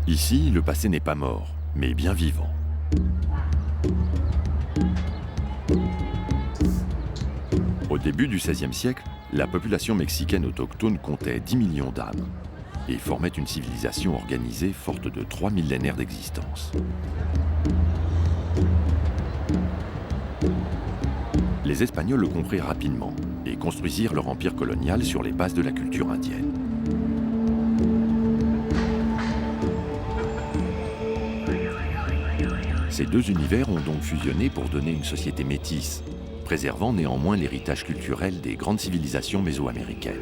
Ici, le passé n'est pas mort, mais bien vivant. Au début du XVIe siècle, la population mexicaine autochtone comptait 10 millions d'âmes et formait une civilisation organisée forte de 3 millénaires d'existence. Les Espagnols le comprirent rapidement et construisirent leur empire colonial sur les bases de la culture indienne. Ces deux univers ont donc fusionné pour donner une société métisse, préservant néanmoins l'héritage culturel des grandes civilisations mésoaméricaines.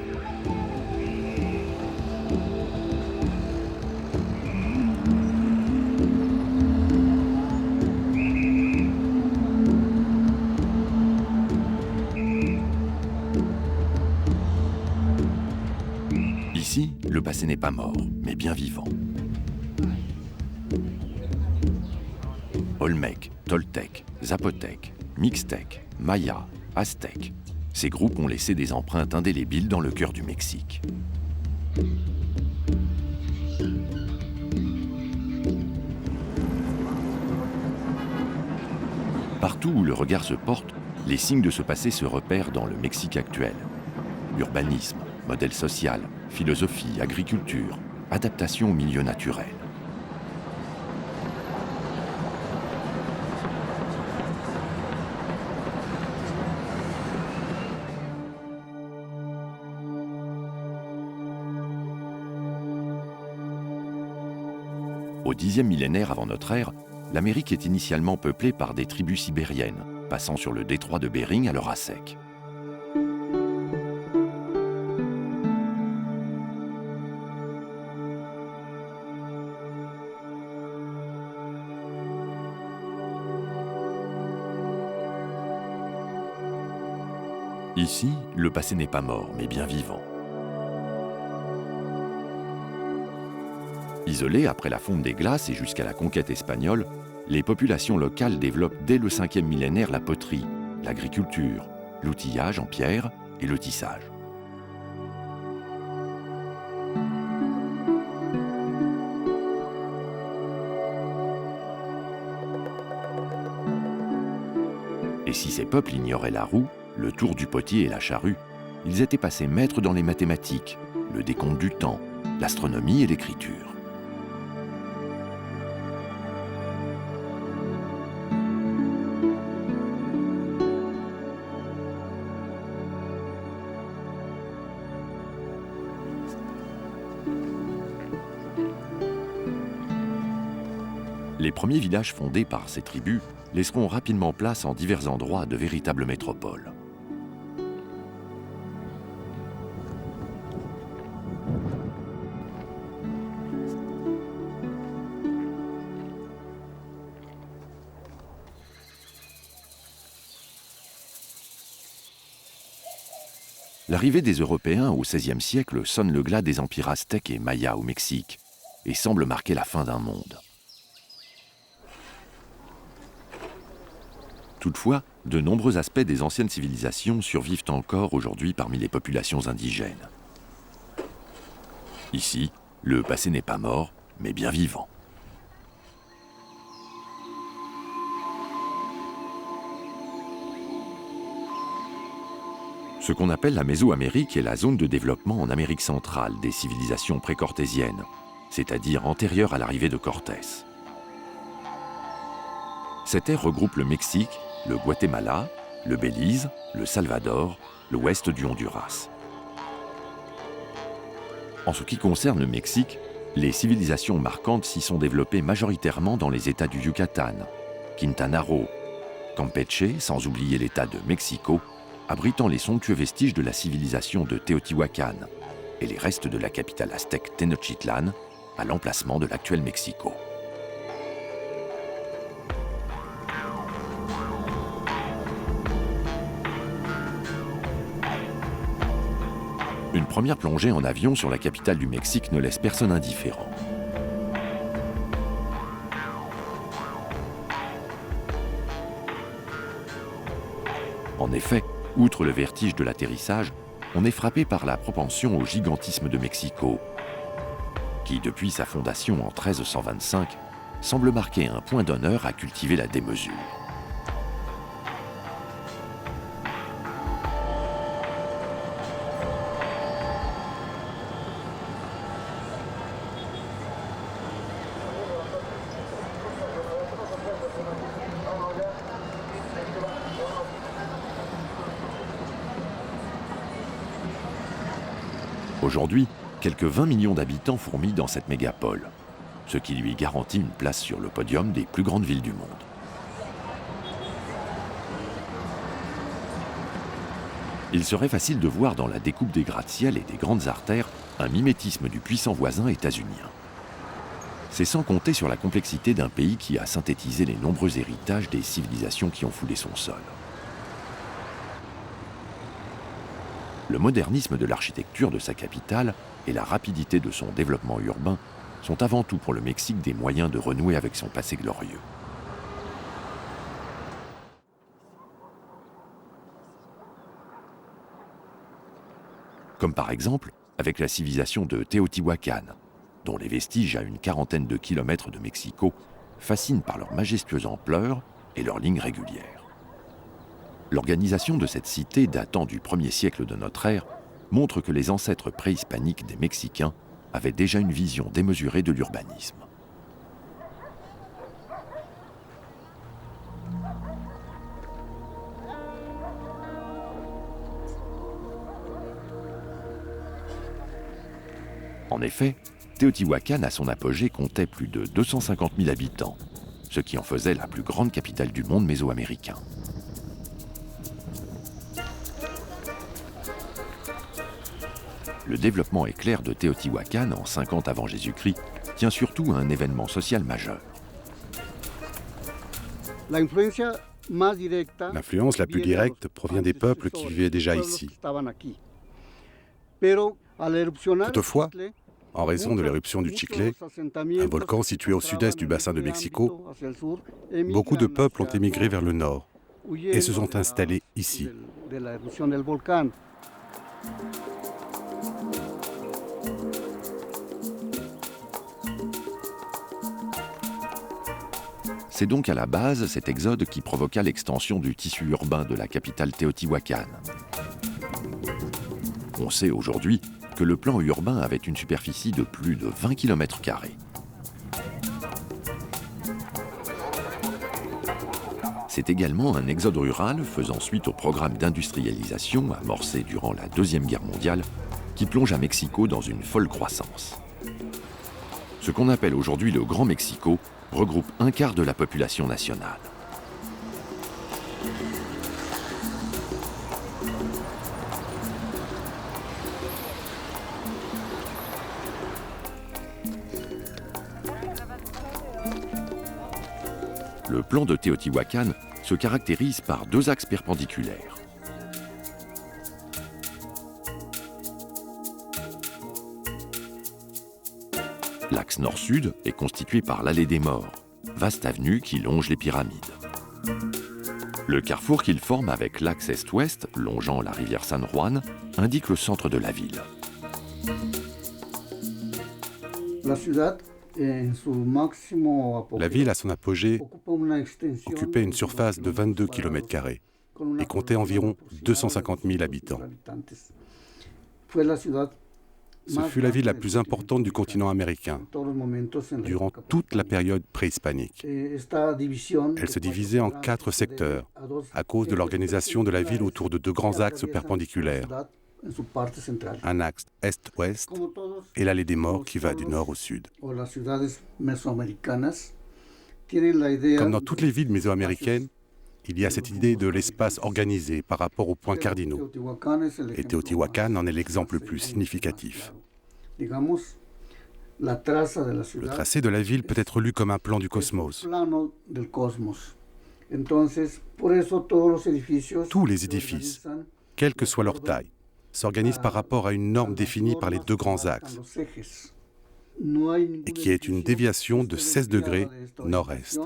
Ici, le passé n'est pas mort, mais bien vivant. Olmèques, Toltèques, Zapotèques, Mixtèques, Mayas, Aztèques. Ces groupes ont laissé des empreintes indélébiles dans le cœur du Mexique. Partout où le regard se porte, les signes de ce passé se repèrent dans le Mexique actuel. Urbanisme, modèle social, philosophie, agriculture, adaptation au milieu naturel. Au Xe millénaire avant notre ère, l'Amérique est initialement peuplée par des tribus sibériennes, passant sur le détroit de Bering alors à sec. Ici, le passé n'est pas mort, mais bien vivant. Isolées après la fonte des glaces et jusqu'à la conquête espagnole, les populations locales développent dès le 5e millénaire la poterie, l'agriculture, l'outillage en pierre et le tissage. Et si ces peuples ignoraient la roue, le tour du potier et la charrue, ils étaient passés maîtres dans les mathématiques, le décompte du temps, l'astronomie et l'écriture. Les premiers villages fondés par ces tribus laisseront rapidement place en divers endroits à de véritables métropoles. L'arrivée des Européens au XVIe siècle sonne le glas des empires aztèques et mayas au Mexique et semble marquer la fin d'un monde. Toutefois, de nombreux aspects des anciennes civilisations survivent encore aujourd'hui parmi les populations indigènes. Ici, le passé n'est pas mort, mais bien vivant. Ce qu'on appelle la Mésoamérique est la zone de développement en Amérique centrale des civilisations précortésiennes, c'est-à-dire antérieures à l'arrivée de Cortés. Cette ère regroupe le Mexique, le Guatemala, le Belize, le Salvador, l'ouest du Honduras. En ce qui concerne le Mexique, les civilisations marquantes s'y sont développées majoritairement dans les États du Yucatan, Quintana Roo, Campeche, sans oublier l'État de Mexico, abritant les somptueux vestiges de la civilisation de Teotihuacan et les restes de la capitale aztèque Tenochtitlan, à l'emplacement de l'actuel Mexico. Une première plongée en avion sur la capitale du Mexique ne laisse personne indifférent. En effet, outre le vertige de l'atterrissage, on est frappé par la propension au gigantisme de Mexico. qui, depuis sa fondation en 1325, semble marquer un point d'honneur à cultiver la démesure. Aujourd'hui, quelques 20 millions d'habitants fourmillent dans cette mégapole, ce qui lui garantit une place sur le podium des plus grandes villes du monde. Il serait facile de voir dans la découpe des gratte-ciel et des grandes artères un mimétisme du puissant voisin états-unien. C'est sans compter sur la complexité d'un pays qui a synthétisé les nombreux héritages des civilisations qui ont foulé son sol. Le modernisme de l'architecture de sa capitale et la rapidité de son développement urbain sont avant tout pour le Mexique des moyens de renouer avec son passé glorieux. Comme par exemple avec la civilisation de Teotihuacan, dont les vestiges à une quarantaine de kilomètres de Mexico fascinent par leur majestueuse ampleur et leurs lignes régulières. L'organisation de cette cité datant du 1er siècle de notre ère montre que les ancêtres préhispaniques des Mexicains avaient déjà une vision démesurée de l'urbanisme. En effet, Teotihuacan à son apogée comptait plus de 250 000 habitants, ce qui en faisait la plus grande capitale du monde mésoaméricain. Le développement éclair de Teotihuacan en 50 avant Jésus-Christ tient surtout à un événement social majeur. L'influence la plus directe provient des peuples qui vivaient déjà ici. Toutefois, en raison de l'éruption du Chicle, un volcan situé au sud-est du bassin de Mexico, beaucoup de peuples ont émigré vers le nord et se sont installés ici. C'est donc à la base cet exode qui provoqua l'extension du tissu urbain de la capitale Teotihuacan. On sait aujourd'hui que le plan urbain avait une superficie de plus de 20 km². C'est également un exode rural faisant suite au programme d'industrialisation amorcé durant la Deuxième Guerre mondiale qui plonge à Mexico dans une folle croissance. Ce qu'on appelle aujourd'hui le Grand Mexico regroupe un quart de la population nationale. Le plan de Teotihuacan se caractérise par deux axes perpendiculaires. L'axe nord-sud est constitué par l'allée des Morts, vaste avenue qui longe les pyramides. Le carrefour qu'il forme avec l'axe est-ouest, longeant la rivière San Juan, indique le centre de la ville. La ville, à son apogée, occupait une surface de 22 km² et comptait environ 250 000 habitants. Ce fut la ville la plus importante du continent américain durant toute la période préhispanique. Elle se divisait en 4 secteurs à cause de l'organisation de la ville autour de 2 grands axes perpendiculaires. Un axe est-ouest et l'allée des Morts qui va du nord au sud. Comme dans toutes les villes mésoaméricaines, il y a cette idée de l'espace organisé par rapport aux points cardinaux. Et Teotihuacan en est l'exemple le plus significatif. Le tracé de la ville peut être lu comme un plan du cosmos. Tous les édifices, quelle que soit leur taille, s'organisent par rapport à une norme définie par les 2 grands axes, et qui est une déviation de 16 degrés nord-est.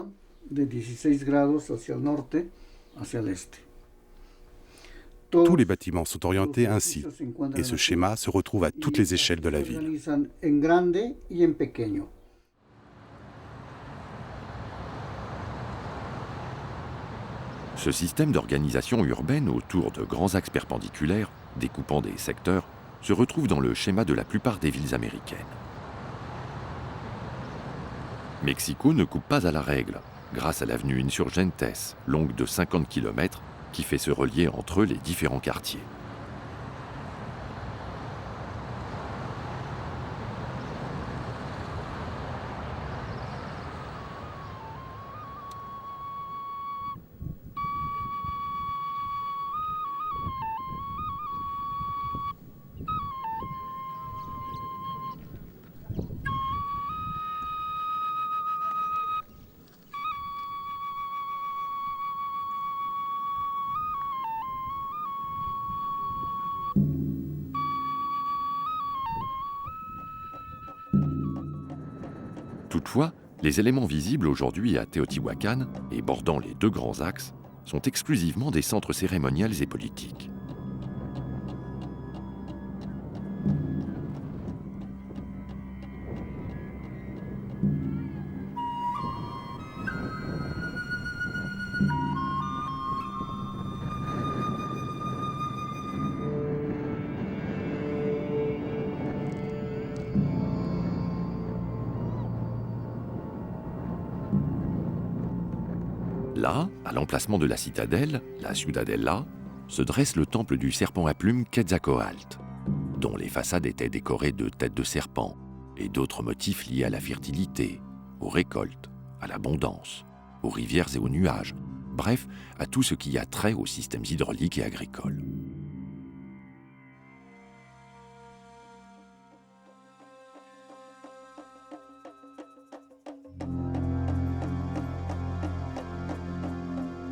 Tous les bâtiments sont orientés ainsi, et ce schéma se retrouve à toutes les échelles de la ville. Ce système d'organisation urbaine autour de grands axes perpendiculaires, découpant des secteurs, se retrouve dans le schéma de la plupart des villes américaines. Mexico ne coupe pas à la règle, grâce à l'avenue Insurgentes, longue de 50 km, qui fait se relier entre eux les différents quartiers. Toutefois, les éléments visibles aujourd'hui à Teotihuacan et bordant les deux grands axes sont exclusivement des centres cérémoniels et politiques. Là, à l'emplacement de la citadelle, la Ciudadela, se dresse le temple du serpent à plumes Quetzalcoatl, dont les façades étaient décorées de têtes de serpent et d'autres motifs liés à la fertilité, aux récoltes, à l'abondance, aux rivières et aux nuages, bref, à tout ce qui a trait aux systèmes hydrauliques et agricoles.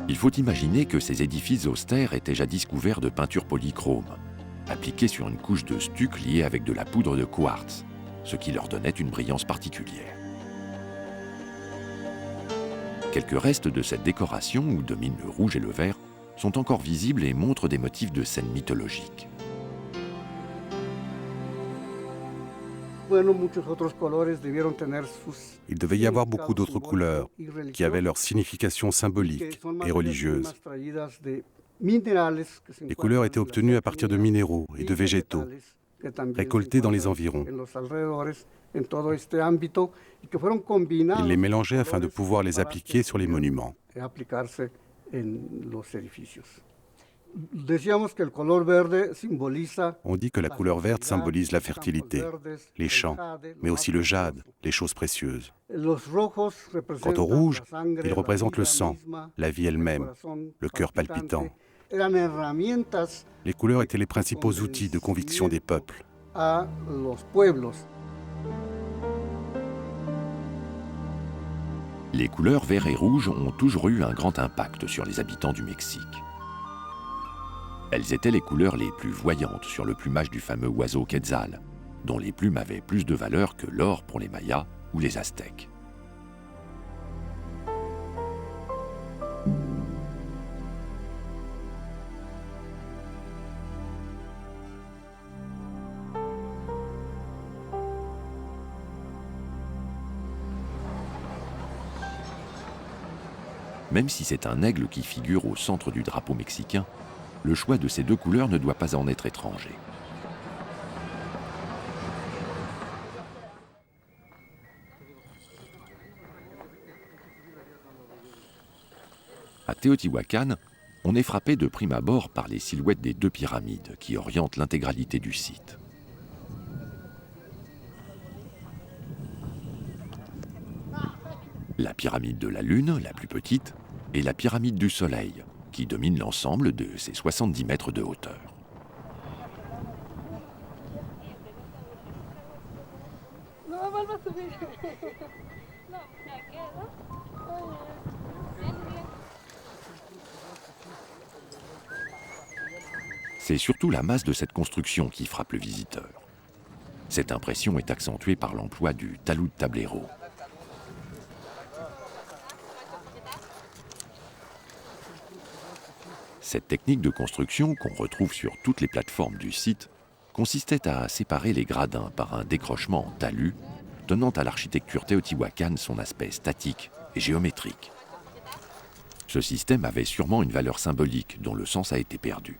Il faut imaginer que ces édifices austères étaient jadis couverts de peinture polychrome, appliquée sur une couche de stuc liée avec de la poudre de quartz, ce qui leur donnait une brillance particulière. Quelques restes de cette décoration, où dominent le rouge et le vert, sont encore visibles et montrent des motifs de scènes mythologiques. Il devait y avoir beaucoup d'autres couleurs qui avaient leur signification symbolique et religieuse. Les couleurs étaient obtenues à partir de minéraux et de végétaux, récoltés dans les environs. Ils les mélangeaient afin de pouvoir les appliquer sur les monuments. On dit que la couleur verte symbolise la fertilité, les champs, mais aussi le jade, les choses précieuses. Quant au rouge, il représente le sang, la vie elle-même, le cœur palpitant. Les couleurs étaient les principaux outils de conviction des peuples. Les couleurs vert et rouge ont toujours eu un grand impact sur les habitants du Mexique. Elles étaient les couleurs les plus voyantes sur le plumage du fameux oiseau Quetzal, dont les plumes avaient plus de valeur que l'or pour les Mayas ou les Aztèques. Même si c'est un aigle qui figure au centre du drapeau mexicain, le choix de ces deux couleurs ne doit pas en être étranger. À Teotihuacan, on est frappé de prime abord par les silhouettes des deux pyramides qui orientent l'intégralité du site. La pyramide de la Lune, la plus petite, et la pyramide du Soleil, qui domine l'ensemble de ses 70 mètres de hauteur. C'est surtout la masse de cette construction qui frappe le visiteur. Cette impression est accentuée par l'emploi du talud tablero. Cette technique de construction, qu'on retrouve sur toutes les plateformes du site, consistait à séparer les gradins par un décrochement en talus, donnant à l'architecture téotihuacane son aspect statique et géométrique. Ce système avait sûrement une valeur symbolique dont le sens a été perdu.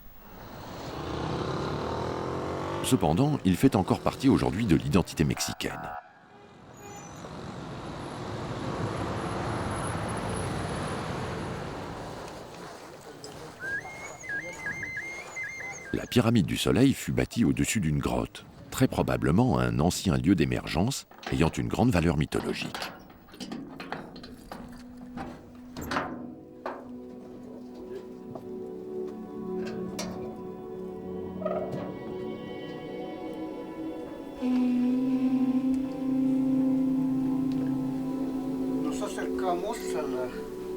Cependant, il fait encore partie aujourd'hui de l'identité mexicaine. La pyramide du Soleil fut bâtie au-dessus d'une grotte, très probablement un ancien lieu d'émergence ayant une grande valeur mythologique.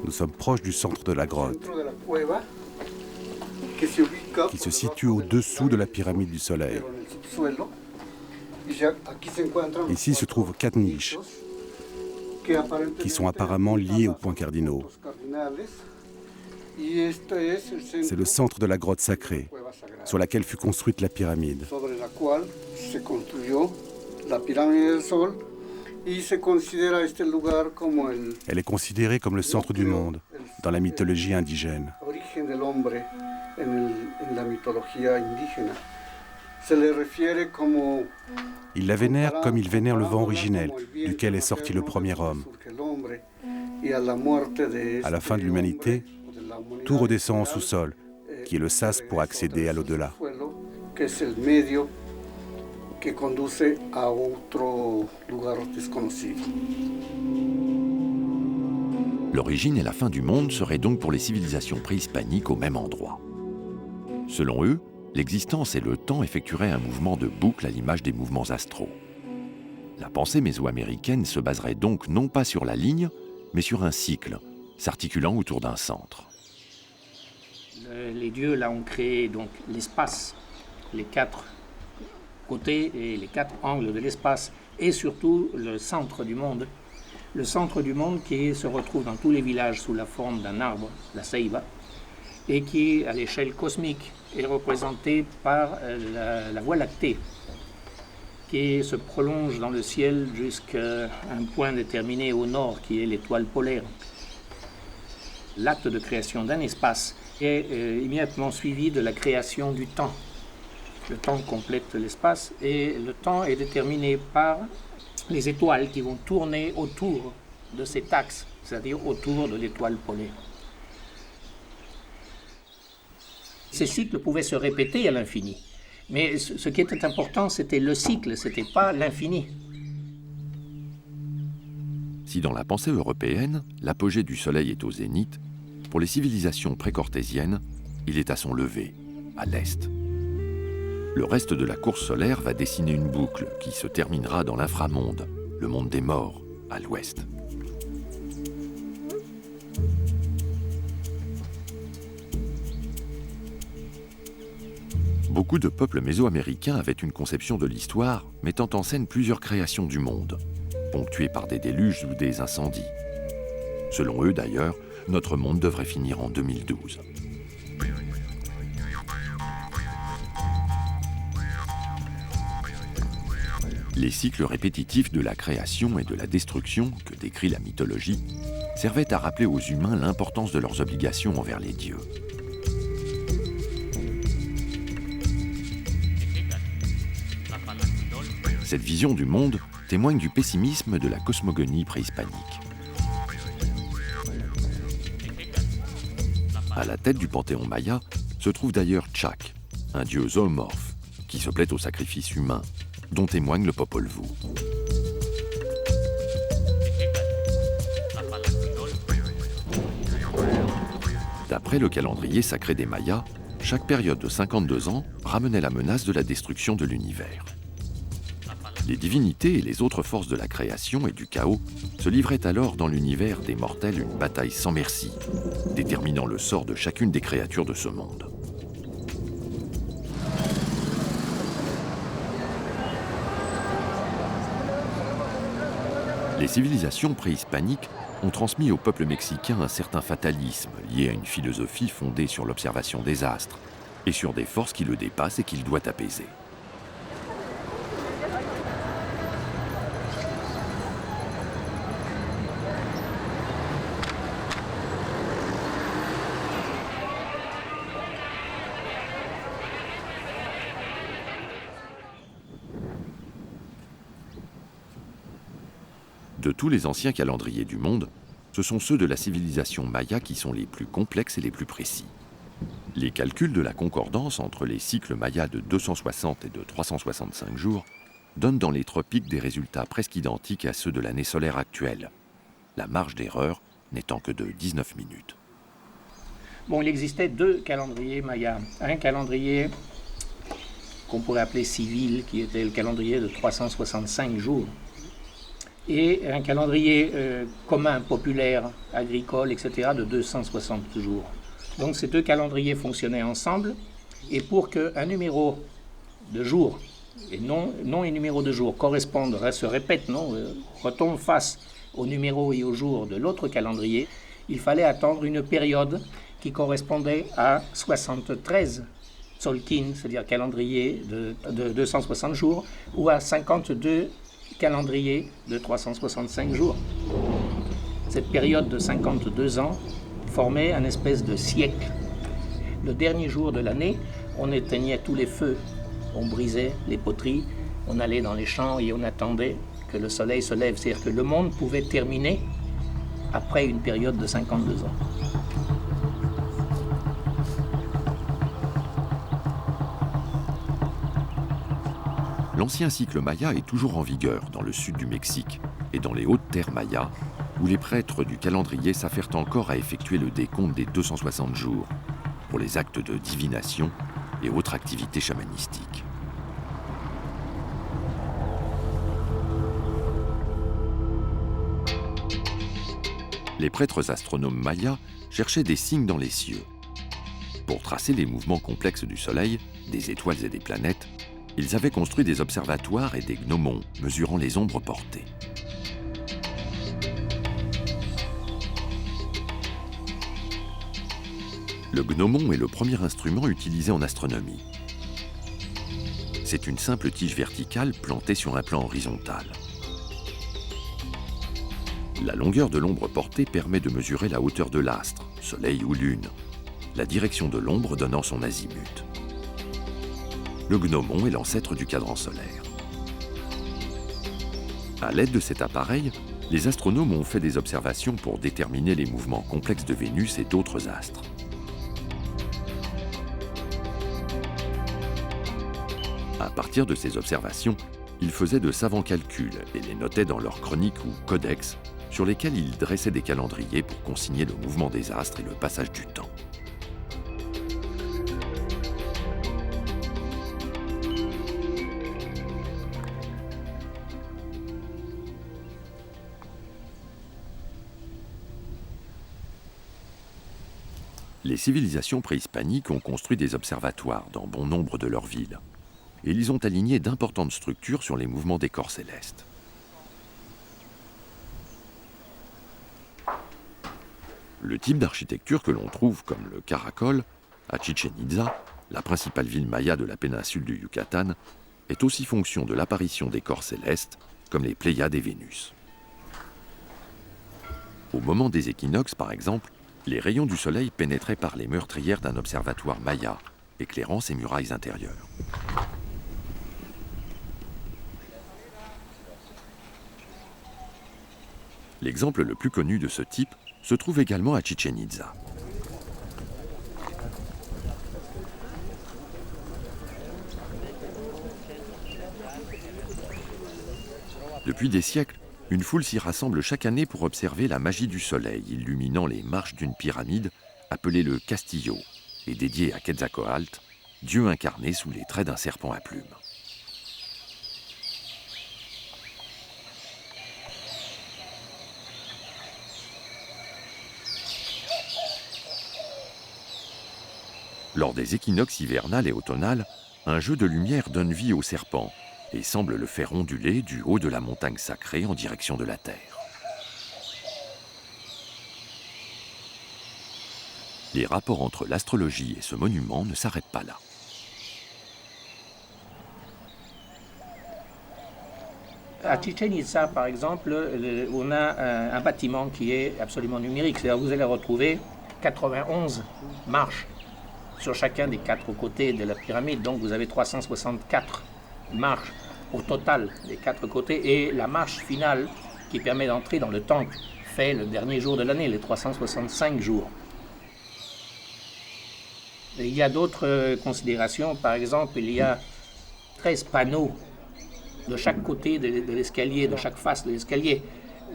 Nous sommes proches du centre de la grotte, qui se situe au-dessous de la pyramide du Soleil. Ici se trouvent 4 niches, qui sont apparemment liées aux points cardinaux. C'est le centre de la grotte sacrée, sur laquelle fut construite la pyramide. Elle est considérée comme le centre du monde dans la mythologie indigène. Ils la vénèrent comme ils vénèrent le vent originel, duquel est sorti le premier homme. À la fin de l'humanité, tout redescend en sous-sol, qui est le sas pour accéder à l'au-delà. L'origine et la fin du monde seraient donc pour les civilisations préhispaniques au même endroit. Selon eux, l'existence et le temps effectueraient un mouvement de boucle à l'image des mouvements astraux. La pensée mésoaméricaine se baserait donc non pas sur la ligne, mais sur un cycle, s'articulant autour d'un centre. Les dieux là ont créé donc l'espace, les 4 côtés et les 4 angles de l'espace, et surtout le centre du monde. Le centre du monde qui se retrouve dans tous les villages sous la forme d'un arbre, la ceiba, et qui, à l'échelle cosmique, est représenté par la Voie lactée, qui se prolonge dans le ciel jusqu'à un point déterminé au nord, qui est l'étoile polaire. L'acte de création d'un espace est immédiatement suivi de la création du temps. Le temps complète l'espace et le temps est déterminé par les étoiles qui vont tourner autour de cet axe, c'est-à-dire autour de l'étoile polaire. Ces cycles pouvaient se répéter à l'infini. Mais ce qui était important, c'était le cycle, ce n'était pas l'infini. Si dans la pensée européenne, l'apogée du Soleil est au zénith, pour les civilisations précortésiennes, il est à son lever, à l'est. Le reste de la course solaire va dessiner une boucle qui se terminera dans l'inframonde, le monde des morts, à l'ouest. Beaucoup de peuples mésoaméricains avaient une conception de l'histoire mettant en scène plusieurs créations du monde, ponctuées par des déluges ou des incendies. Selon eux, d'ailleurs, notre monde devrait finir en 2012. Les cycles répétitifs de la création et de la destruction que décrit la mythologie servaient à rappeler aux humains l'importance de leurs obligations envers les dieux. Cette vision du monde témoigne du pessimisme de la cosmogonie préhispanique. À la tête du panthéon maya se trouve d'ailleurs Tchak, un dieu zoomorphe qui se plaît au sacrifice humain, dont témoigne le Popol Vuh. D'après le calendrier sacré des Mayas, chaque période de 52 ans ramenait la menace de la destruction de l'univers. Les divinités et les autres forces de la création et du chaos se livraient alors dans l'univers des mortels une bataille sans merci, déterminant le sort de chacune des créatures de ce monde. Les civilisations préhispaniques ont transmis au peuple mexicain un certain fatalisme lié à une philosophie fondée sur l'observation des astres et sur des forces qui le dépassent et qu'il doit apaiser. De tous les anciens calendriers du monde, ce sont ceux de la civilisation maya qui sont les plus complexes et les plus précis. Les calculs de la concordance entre les cycles mayas de 260 et de 365 jours donnent dans les tropiques des résultats presque identiques à ceux de l'année solaire actuelle, la marge d'erreur n'étant que de 19 minutes. Bon, il existait deux calendriers mayas. Un calendrier qu'on pourrait appeler civil, qui était le calendrier de 365 jours, et un calendrier commun, populaire, agricole, etc., de 260 jours. Donc ces deux calendriers fonctionnaient ensemble, et pour qu'un numéro de jour, et non un numéro de jour, correspondent, se répètent, retombent face au numéro et au jour de l'autre calendrier, il fallait attendre une période qui correspondait à 73 Tzolkin, c'est-à-dire calendrier de 260 jours, ou à 52 calendriers de 365 jours. Cette période de 52 ans formait un espèce de siècle. Le dernier jour de l'année, on éteignait tous les feux, on brisait les poteries, on allait dans les champs et on attendait que le soleil se lève. C'est-à-dire que le monde pouvait terminer après une période de 52 ans. L'ancien cycle maya est toujours en vigueur dans le sud du Mexique et dans les hautes terres mayas, où les prêtres du calendrier s'affairent encore à effectuer le décompte des 260 jours pour les actes de divination et autres activités chamanistiques. Les prêtres astronomes mayas cherchaient des signes dans les cieux. Pour tracer les mouvements complexes du Soleil, des étoiles et des planètes, ils avaient construit des observatoires et des gnomons mesurant les ombres portées. Le gnomon est le premier instrument utilisé en astronomie. C'est une simple tige verticale plantée sur un plan horizontal. La longueur de l'ombre portée permet de mesurer la hauteur de l'astre, soleil ou lune, la direction de l'ombre donnant son azimut. Le gnomon est l'ancêtre du cadran solaire. À l'aide de cet appareil, les astronomes ont fait des observations pour déterminer les mouvements complexes de Vénus et d'autres astres. À partir de ces observations, ils faisaient de savants calculs et les notaient dans leurs chroniques ou codex, sur lesquels ils dressaient des calendriers pour consigner le mouvement des astres et le passage du temps. Les civilisations préhispaniques ont construit des observatoires dans bon nombre de leurs villes, et ils ont aligné d'importantes structures sur les mouvements des corps célestes. Le type d'architecture que l'on trouve, comme le caracol, à Chichén Itzá, la principale ville maya de la péninsule du Yucatan, est aussi fonction de l'apparition des corps célestes, comme les Pléiades et Vénus. Au moment des équinoxes, par exemple, les rayons du soleil pénétraient par les meurtrières d'un observatoire maya, éclairant ses murailles intérieures. L'exemple le plus connu de ce type se trouve également à Chichén Itzá. Depuis des siècles, une foule s'y rassemble chaque année pour observer la magie du soleil illuminant les marches d'une pyramide appelée le Castillo et dédiée à Quetzalcoatl, dieu incarné sous les traits d'un serpent à plumes. Lors des équinoxes hivernales et automnales, un jeu de lumière donne vie au serpent et semble le faire onduler du haut de la montagne sacrée en direction de la terre. Les rapports entre l'astrologie et ce monument ne s'arrêtent pas là. À Chichen Itza, par exemple, on a un bâtiment qui est absolument numérique. C'est-à-dire que vous allez retrouver 91 marches sur chacun des 4 côtés de la pyramide. Donc vous avez 364 marches au total des 4 côtés. Et la marche finale qui permet d'entrer dans le temple fait le dernier jour de l'année, les 365 jours. Et il y a d'autres considérations. Par exemple, il y a 13 panneaux de chaque côté de l'escalier, de chaque face de l'escalier.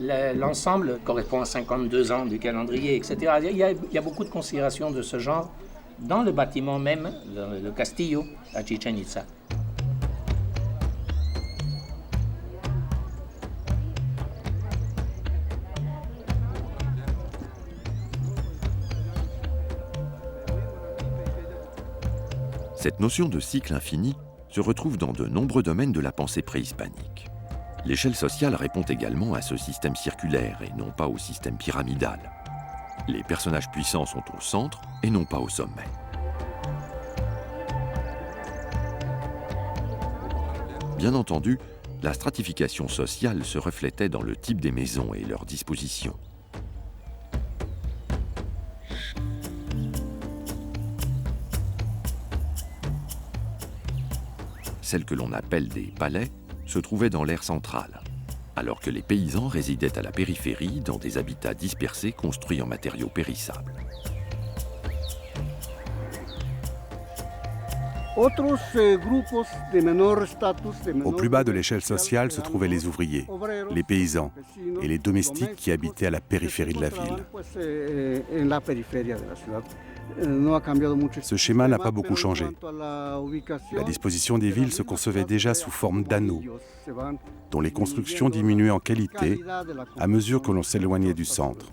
L'ensemble correspond à 52 ans du calendrier, etc. Il y a beaucoup de considérations de ce genre dans le bâtiment même, le castillo à Chichen Itza. Cette notion de cycle infini se retrouve dans de nombreux domaines de la pensée préhispanique. L'échelle sociale répond également à ce système circulaire et non pas au système pyramidal. Les personnages puissants sont au centre et non pas au sommet. Bien entendu, la stratification sociale se reflétait dans le type des maisons et leur disposition. Celles que l'on appelle des palais se trouvaient dans l'aire centrale, alors que les paysans résidaient à la périphérie dans des habitats dispersés construits en matériaux périssables. Au plus bas de l'échelle sociale se trouvaient les ouvriers, les paysans et les domestiques qui habitaient à la périphérie de la ville. Ce schéma n'a pas beaucoup changé. La disposition des villes se concevait déjà sous forme d'anneaux, dont les constructions diminuaient en qualité à mesure que l'on s'éloignait du centre.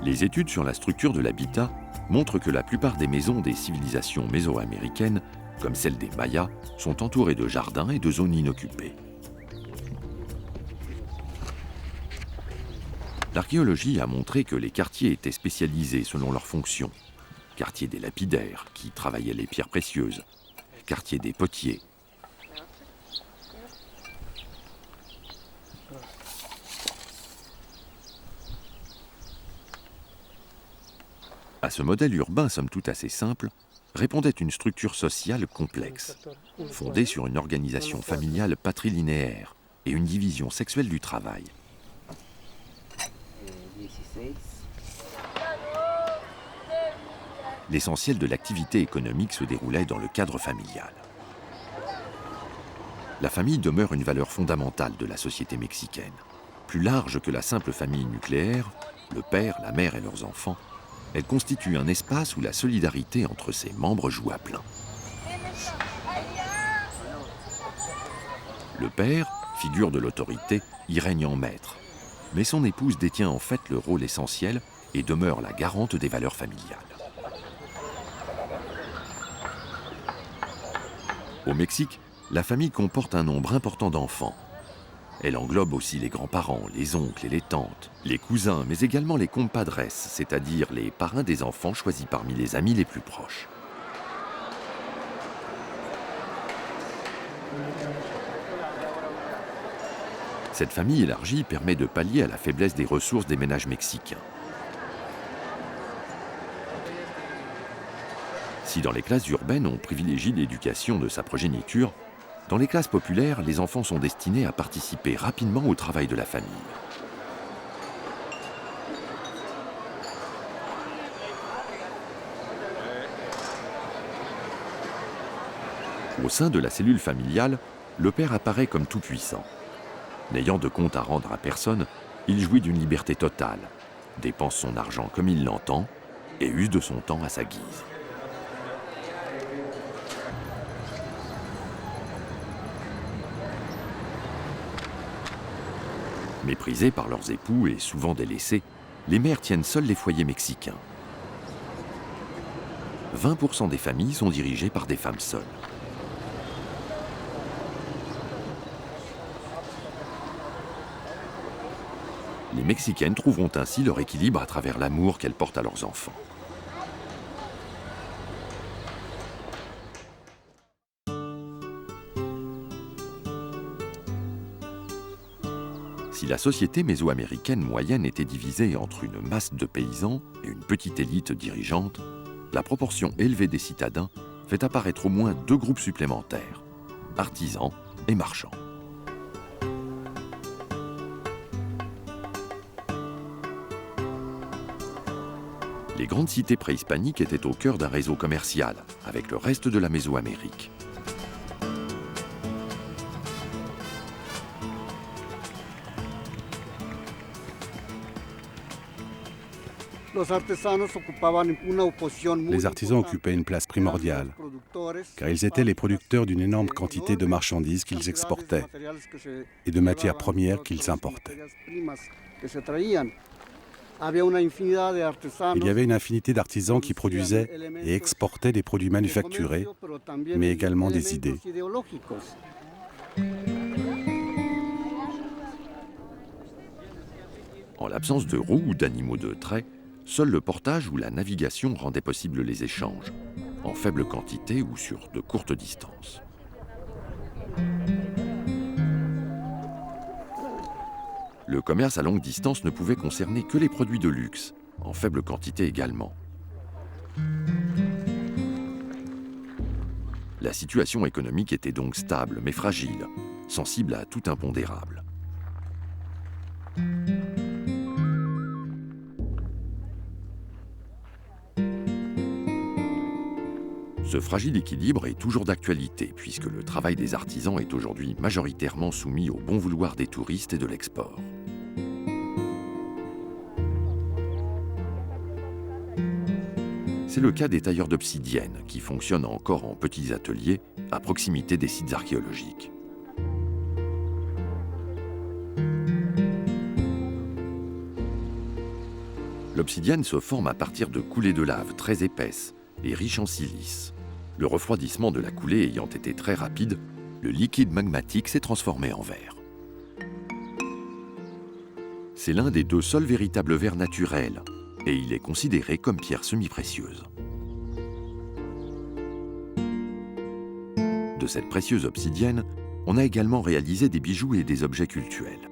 Les études sur la structure de l'habitat montrent que la plupart des maisons des civilisations mésoaméricaines, comme celle des Mayas, sont entourées de jardins et de zones inoccupées. L'archéologie a montré que les quartiers étaient spécialisés selon leurs fonctions. Quartier des lapidaires, qui travaillaient les pierres précieuses. Quartier des potiers. À ce modèle urbain, somme toute assez simple, répondait une structure sociale complexe, fondée sur une organisation familiale patrilinéaire et une division sexuelle du travail. L'essentiel de l'activité économique se déroulait dans le cadre familial. La famille demeure une valeur fondamentale de la société mexicaine. Plus large que la simple famille nucléaire, le père, la mère et leurs enfants, elle constitue un espace où la solidarité entre ses membres joue à plein. Le père, figure de l'autorité, y règne en maître. Mais son épouse détient en fait le rôle essentiel et demeure la garante des valeurs familiales. Au Mexique, la famille comporte un nombre important d'enfants. Elle englobe aussi les grands-parents, les oncles et les tantes, les cousins, mais également les compadres, c'est-à-dire les parrains des enfants choisis parmi les amis les plus proches. Cette famille élargie permet de pallier à la faiblesse des ressources des ménages mexicains. Si dans les classes urbaines on privilégie l'éducation de sa progéniture, dans les classes populaires, les enfants sont destinés à participer rapidement au travail de la famille. Au sein de la cellule familiale, le père apparaît comme tout-puissant. N'ayant de compte à rendre à personne, il jouit d'une liberté totale, dépense son argent comme il l'entend et use de son temps à sa guise. Méprisés par leurs époux et souvent délaissés, les mères tiennent seules les foyers mexicains. 20% des familles sont dirigées par des femmes seules. Les Mexicaines trouveront ainsi leur équilibre à travers l'amour qu'elles portent à leurs enfants. Si la société mésoaméricaine moyenne était divisée entre une masse de paysans et une petite élite dirigeante, la proportion élevée des citadins fait apparaître au moins deux groupes supplémentaires, artisans et marchands. Les grandes cités préhispaniques étaient au cœur d'un réseau commercial avec le reste de la Mésoamérique. Les artisans occupaient une place primordiale, car ils étaient les producteurs d'une énorme quantité de marchandises qu'ils exportaient et de matières premières qu'ils importaient. Il y avait une infinité d'artisans qui produisaient et exportaient des produits manufacturés, mais également des idées. En l'absence de roues ou d'animaux de trait, seul le portage ou la navigation rendait possible les échanges, en faible quantité ou sur de courtes distances. Le commerce à longue distance ne pouvait concerner que les produits de luxe, en faible quantité également. La situation économique était donc stable mais fragile, sensible à tout impondérable. Ce fragile équilibre est toujours d'actualité puisque le travail des artisans est aujourd'hui majoritairement soumis au bon vouloir des touristes et de l'export. C'est le cas des tailleurs d'obsidienne qui fonctionnent encore en petits ateliers à proximité des sites archéologiques. L'obsidienne se forme à partir de coulées de lave très épaisses et riches en silice. Le refroidissement de la coulée ayant été très rapide, le liquide magmatique s'est transformé en verre. C'est l'un des deux seuls véritables verres naturels et il est considéré comme pierre semi-précieuse. De cette précieuse obsidienne, on a également réalisé des bijoux et des objets cultuels.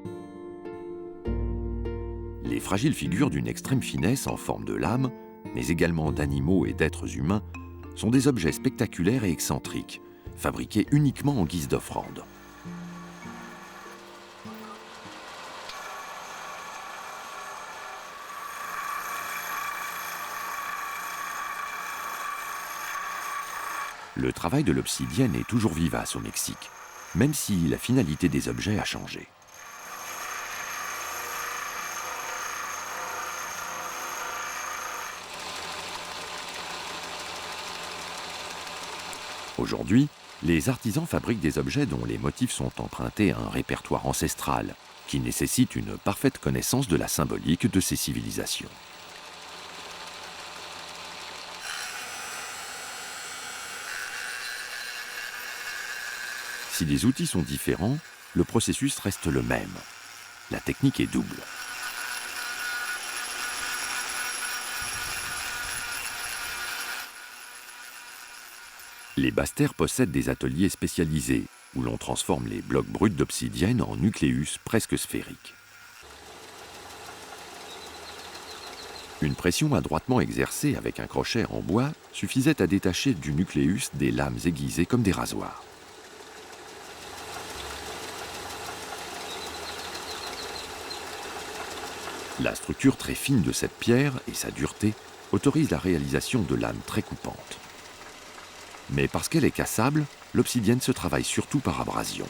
Les fragiles figures d'une extrême finesse en forme de lame, mais également d'animaux et d'êtres humains, sont des objets spectaculaires et excentriques, fabriqués uniquement en guise d'offrande. Le travail de l'obsidienne est toujours vivace au Mexique, même si la finalité des objets a changé. Aujourd'hui, les artisans fabriquent des objets dont les motifs sont empruntés à un répertoire ancestral, qui nécessite une parfaite connaissance de la symbolique de ces civilisations. Si les outils sont différents, le processus reste le même. La technique est double. Les Basses-Terres possèdent des ateliers spécialisés où l'on transforme les blocs bruts d'obsidienne en nucléus presque sphériques. Une pression adroitement exercée avec un crochet en bois suffisait à détacher du nucléus des lames aiguisées comme des rasoirs. La structure très fine de cette pierre et sa dureté autorisent la réalisation de lames très coupantes. Mais parce qu'elle est cassable, l'obsidienne se travaille surtout par abrasion.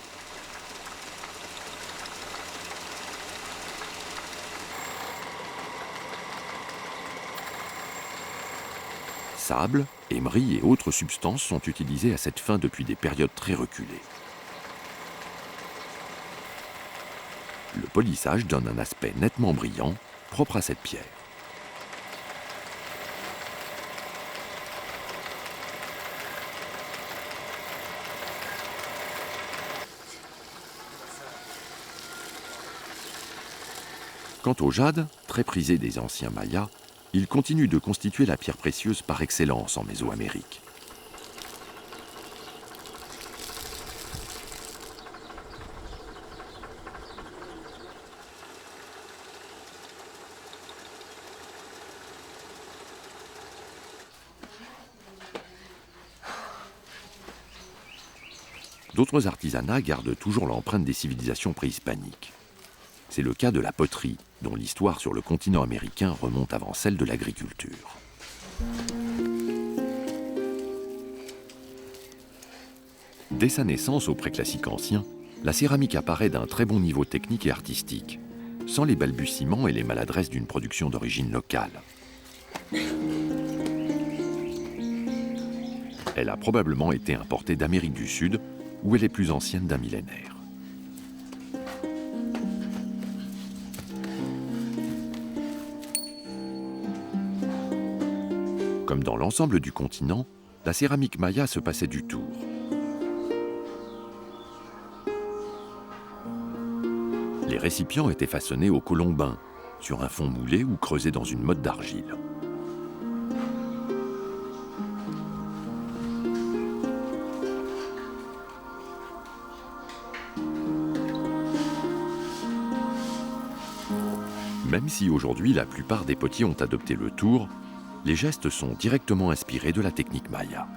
Sable, émery et autres substances sont utilisées à cette fin depuis des périodes très reculées. Le polissage donne un aspect nettement brillant, propre à cette pierre. Quant au jade, très prisé des anciens Mayas, il continue de constituer la pierre précieuse par excellence en Mésoamérique. D'autres artisanats gardent toujours l'empreinte des civilisations préhispaniques. C'est le cas de la poterie, dont l'histoire sur le continent américain remonte avant celle de l'agriculture. Dès sa naissance au Préclassique ancien, la céramique apparaît d'un très bon niveau technique et artistique, sans les balbutiements et les maladresses d'une production d'origine locale. Elle a probablement été importée d'Amérique du Sud, où elle est plus ancienne d'un millénaire. Comme dans l'ensemble du continent, la céramique maya se passait du tour. Les récipients étaient façonnés au colombin, sur un fond moulé ou creusé dans une motte d'argile. Même si aujourd'hui la plupart des potiers ont adopté le tour, les gestes sont directement inspirés de la technique maya.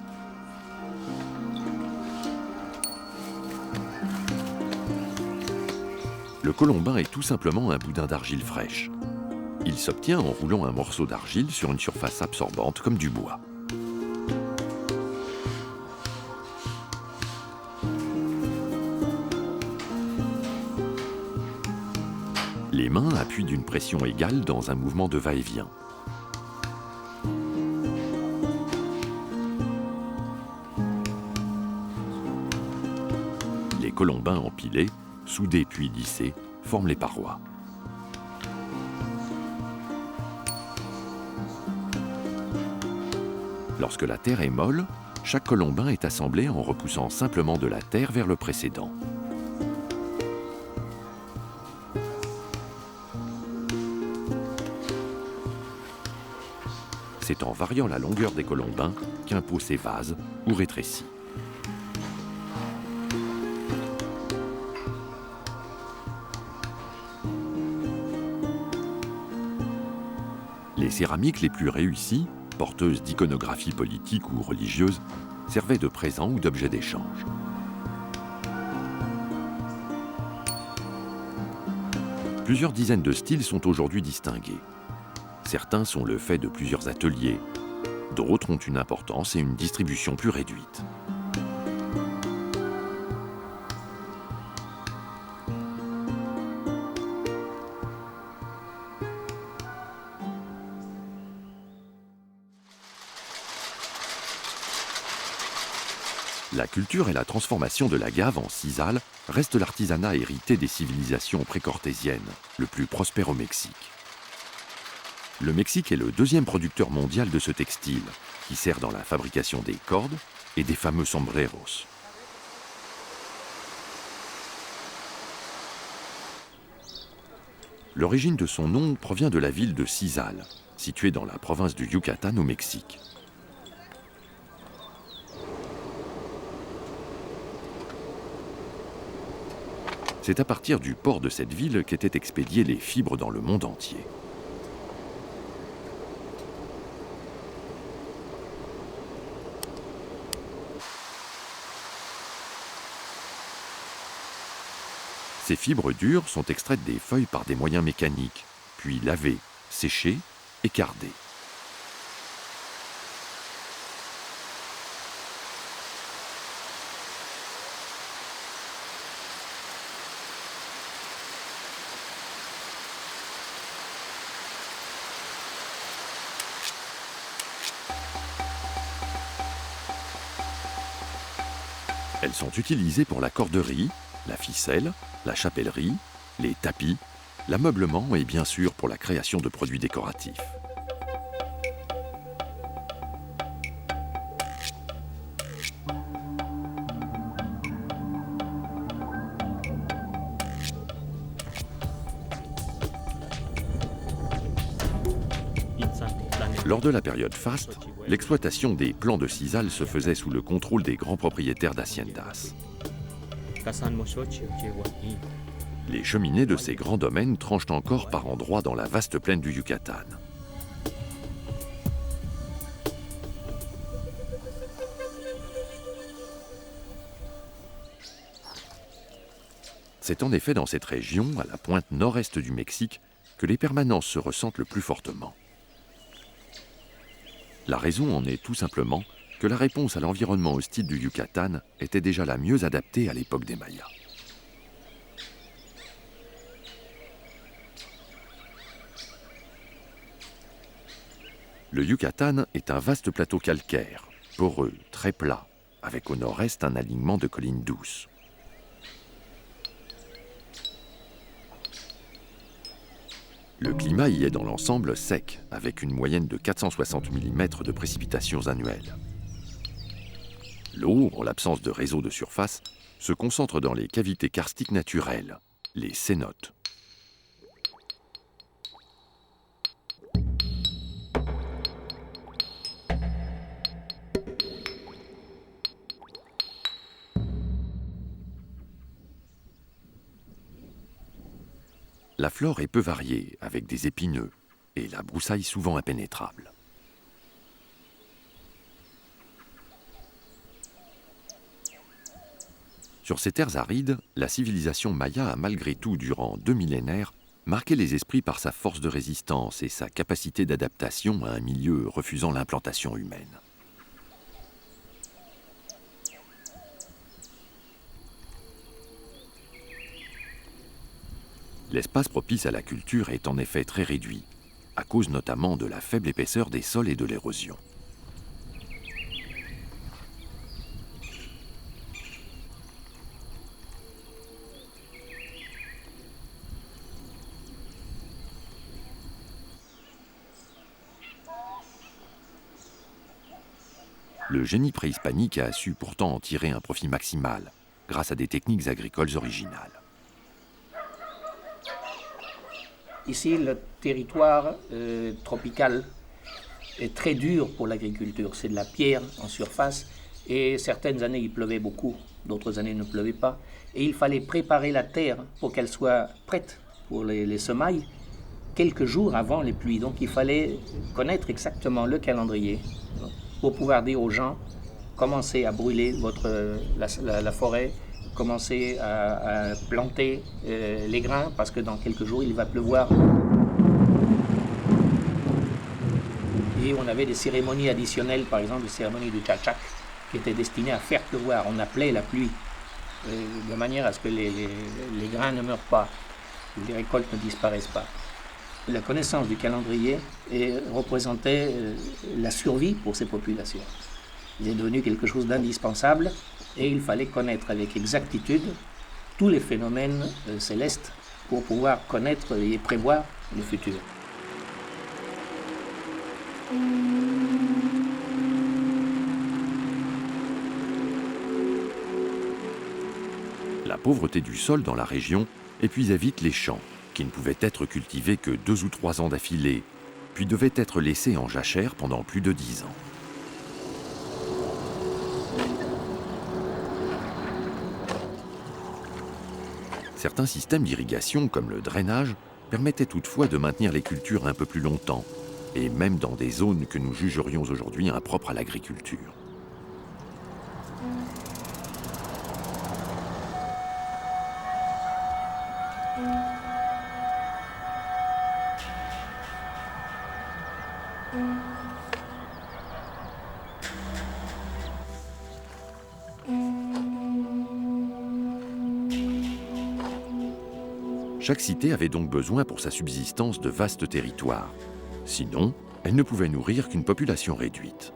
Le colombin est tout simplement un boudin d'argile fraîche. Il s'obtient en roulant un morceau d'argile sur une surface absorbante comme du bois. Les mains appuient d'une pression égale dans un mouvement de va-et-vient. Les colombins empilés, soudés puis lissés, forment les parois. Lorsque la terre est molle, chaque colombin est assemblé en repoussant simplement de la terre vers le précédent. C'est en variant la longueur des colombins qu'un pot s'évase ou rétrécit. Les céramiques les plus réussies, porteuses d'iconographie politique ou religieuse, servaient de présents ou d'objets d'échange. Plusieurs dizaines de styles sont aujourd'hui distingués. Certains sont le fait de plusieurs ateliers, d'autres ont une importance et une distribution plus réduite. La culture et la transformation de l'agave en sisal restent l'artisanat hérité des civilisations précortésiennes, le plus prospère au Mexique. Le Mexique est le deuxième producteur mondial de ce textile, qui sert dans la fabrication des cordes et des fameux sombreros. L'origine de son nom provient de la ville de Sisal, située dans la province du Yucatan au Mexique. C'est à partir du port de cette ville qu'étaient expédiées les fibres dans le monde entier. Ces fibres dures sont extraites des feuilles par des moyens mécaniques, puis lavées, séchées et cardées. Elles sont utilisées pour la corderie, la ficelle, la chapellerie, les tapis l'ameublement et bien sûr pour la création de produits décoratifs. Lors de la période faste, l'exploitation des plants de sisal se faisait sous le contrôle des grands propriétaires d'haciendas. Les cheminées de ces grands domaines tranchent encore par endroits dans la vaste plaine du Yucatan. C'est en effet dans cette région, à la pointe nord-est du Mexique, que les permanences se ressentent le plus fortement. La raison en est tout simplement que la réponse à l'environnement hostile du Yucatan était déjà la mieux adaptée à l'époque des Mayas. Le Yucatan est un vaste plateau calcaire, poreux, très plat, avec au nord-est un alignement de collines douces. Le climat y est dans l'ensemble sec, avec une moyenne de 460 mm de précipitations annuelles. L'eau, en l'absence de réseau de surface, se concentre dans les cavités karstiques naturelles, les cénotes. La flore est peu variée, avec des épineux, et la broussaille souvent impénétrable. Sur ces terres arides, la civilisation maya a malgré tout, durant 2 millénaires, marqué les esprits par sa force de résistance et sa capacité d'adaptation à un milieu refusant l'implantation humaine. L'espace propice à la culture est en effet très réduit, à cause notamment de la faible épaisseur des sols et de l'érosion. Le génie préhispanique a su pourtant en tirer un profit maximal, grâce à des techniques agricoles originales. Ici, le territoire tropical est très dur pour l'agriculture. C'est de la pierre en surface et certaines années il pleuvait beaucoup, d'autres années il ne pleuvait pas. Et il fallait préparer la terre pour qu'elle soit prête pour les semailles quelques jours avant les pluies. Donc il fallait connaître exactement le calendrier pour pouvoir dire aux gens, commencez à brûler la forêt, commencer à planter les grains parce que dans quelques jours il va pleuvoir. Et on avait des cérémonies additionnelles, par exemple des cérémonies du Chachak qui étaient destinées à faire pleuvoir. On appelait la pluie de manière à ce que les grains ne meurent pas, que les récoltes ne disparaissent pas. La connaissance du calendrier représentait la survie pour ces populations. Il est devenu quelque chose d'indispensable. Et il fallait connaître avec exactitude tous les phénomènes célestes pour pouvoir connaître et prévoir le futur. La pauvreté du sol dans la région épuisait vite les champs, qui ne pouvaient être cultivés que 2 ou 3 ans d'affilée, puis devaient être laissés en jachère pendant plus de 10 ans. Certains systèmes d'irrigation, comme le drainage, permettaient toutefois de maintenir les cultures un peu plus longtemps, et même dans des zones que nous jugerions aujourd'hui impropres à l'agriculture. Chaque cité avait donc besoin pour sa subsistance de vastes territoires. Sinon, elle ne pouvait nourrir qu'une population réduite.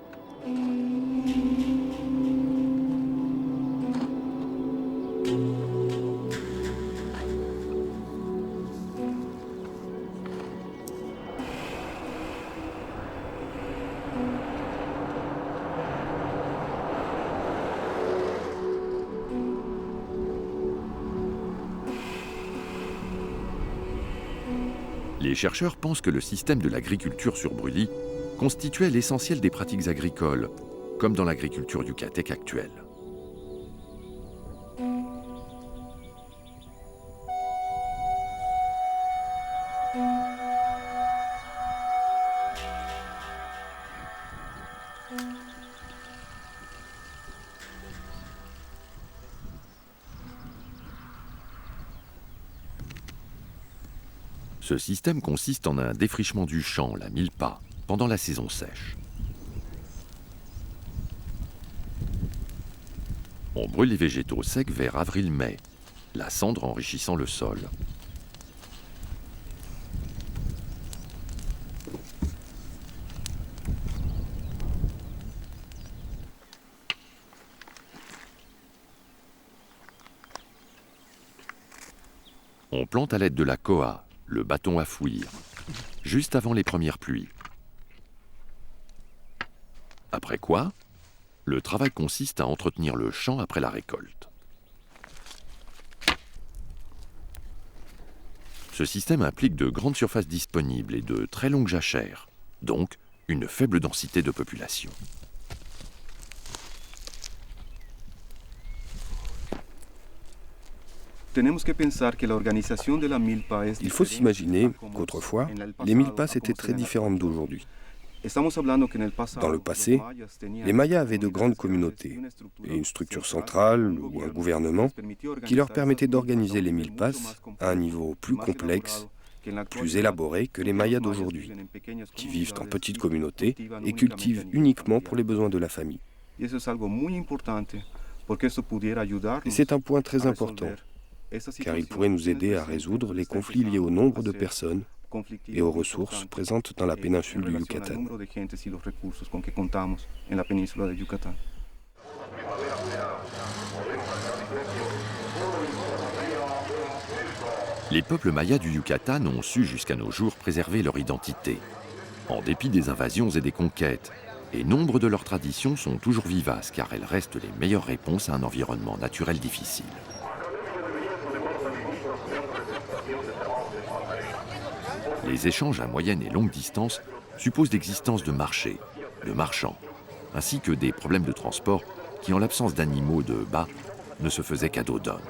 Les chercheurs pensent que le système de l'agriculture sur brûlis constituait l'essentiel des pratiques agricoles, comme dans l'agriculture yucatèque actuelle. Ce système consiste en un défrichement du champ, la milpa, pendant la saison sèche. On brûle les végétaux secs vers avril-mai, la cendre enrichissant le sol. On plante à l'aide de la koa, le bâton à fouir, juste avant les premières pluies. Après quoi, le travail consiste à entretenir le champ après la récolte. Ce système implique de grandes surfaces disponibles et de très longues jachères, donc une faible densité de population. Il faut s'imaginer qu'autrefois, les milpas étaient très différentes d'aujourd'hui. Dans le passé, les Mayas avaient de grandes communautés et une structure centrale ou un gouvernement qui leur permettait d'organiser les milpas à un niveau plus complexe, plus élaboré que les Mayas d'aujourd'hui, qui vivent en petites communautés et cultivent uniquement pour les besoins de la famille. Et c'est un point très important, car il pourrait nous aider à résoudre les conflits liés au nombre de personnes et aux ressources présentes dans la péninsule du Yucatan. Les peuples mayas du Yucatan ont su jusqu'à nos jours préserver leur identité, en dépit des invasions et des conquêtes, et nombre de leurs traditions sont toujours vivaces car elles restent les meilleures réponses à un environnement naturel difficile. Les échanges à moyenne et longue distance supposent l'existence de marchés, de marchands, ainsi que des problèmes de transport qui, en l'absence d'animaux de bas, ne se faisaient qu'à dos d'hommes.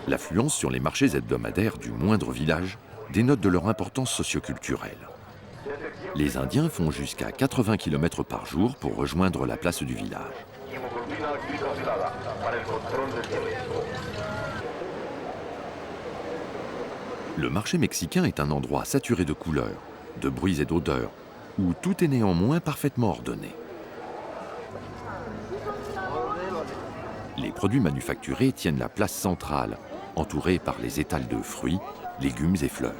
L'affluence sur les marchés hebdomadaires du moindre village dénote de leur importance socioculturelle. Les Indiens font jusqu'à 80 km par jour pour rejoindre la place du village. Le marché mexicain est un endroit saturé de couleurs, de bruits et d'odeurs, où tout est néanmoins parfaitement ordonné. Les produits manufacturés tiennent la place centrale, entourés par les étals de fruits, légumes et fleurs.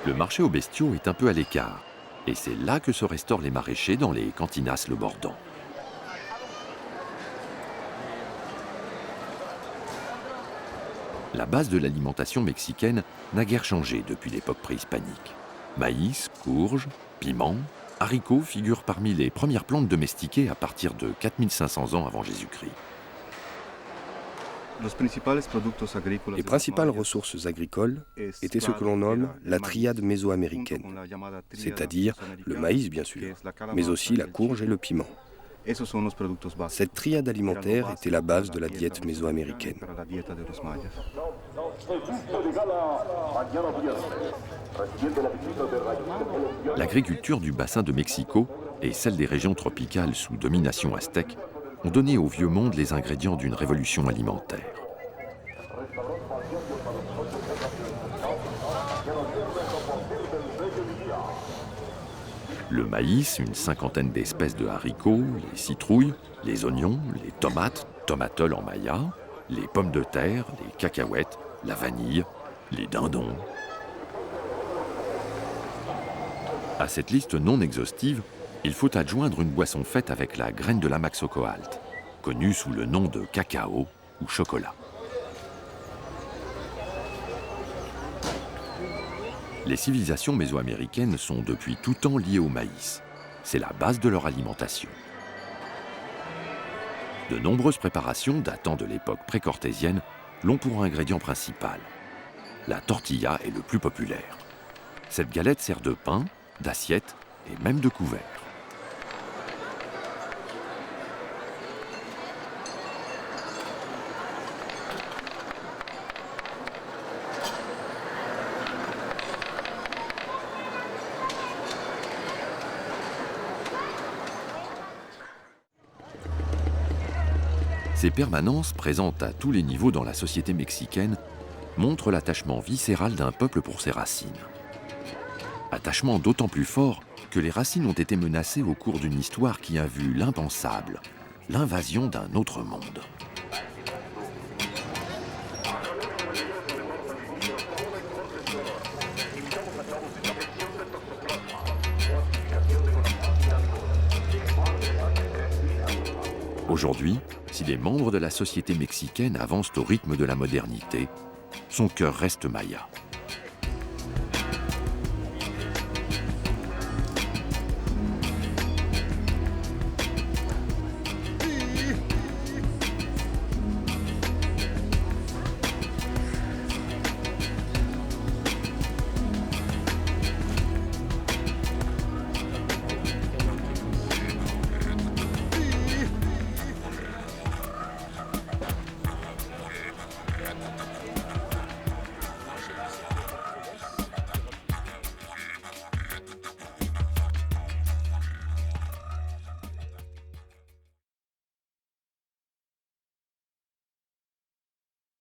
Le marché aux bestiaux est un peu à l'écart, et c'est là que se restaurent les maraîchers dans les cantinas le bordant. La base de l'alimentation mexicaine n'a guère changé depuis l'époque préhispanique. Maïs, courges, piments, haricots figurent parmi les premières plantes domestiquées à partir de 4500 ans avant Jésus-Christ. Les principales ressources agricoles étaient ce que l'on nomme la triade mésoaméricaine, c'est-à-dire le maïs bien sûr, mais aussi la courge et le piment. Cette triade alimentaire était la base de la diète mésoaméricaine. L'agriculture du bassin de Mexico et celle des régions tropicales sous domination aztèque ont donné au Vieux Monde les ingrédients d'une révolution alimentaire. Le maïs, une cinquantaine d'espèces de haricots, les citrouilles, les oignons, les tomates, tomatol en maya, les pommes de terre, les cacahuètes, la vanille, les dindons. À cette liste non exhaustive, il faut adjoindre une boisson faite avec la graine de l'amaxocoalt, connue sous le nom de cacao ou chocolat. Les civilisations mésoaméricaines sont depuis tout temps liées au maïs. C'est la base de leur alimentation. De nombreuses préparations datant de l'époque pré-cortésienne l'ont pour ingrédient principal. La tortilla est le plus populaire. Cette galette sert de pain, d'assiette et même de couvert. Ces permanences, présentes à tous les niveaux dans la société mexicaine, montrent l'attachement viscéral d'un peuple pour ses racines. Attachement d'autant plus fort que les racines ont été menacées au cours d'une histoire qui a vu l'impensable, l'invasion d'un autre monde. Aujourd'hui, si les membres de la société mexicaine avancent au rythme de la modernité, son cœur reste maya.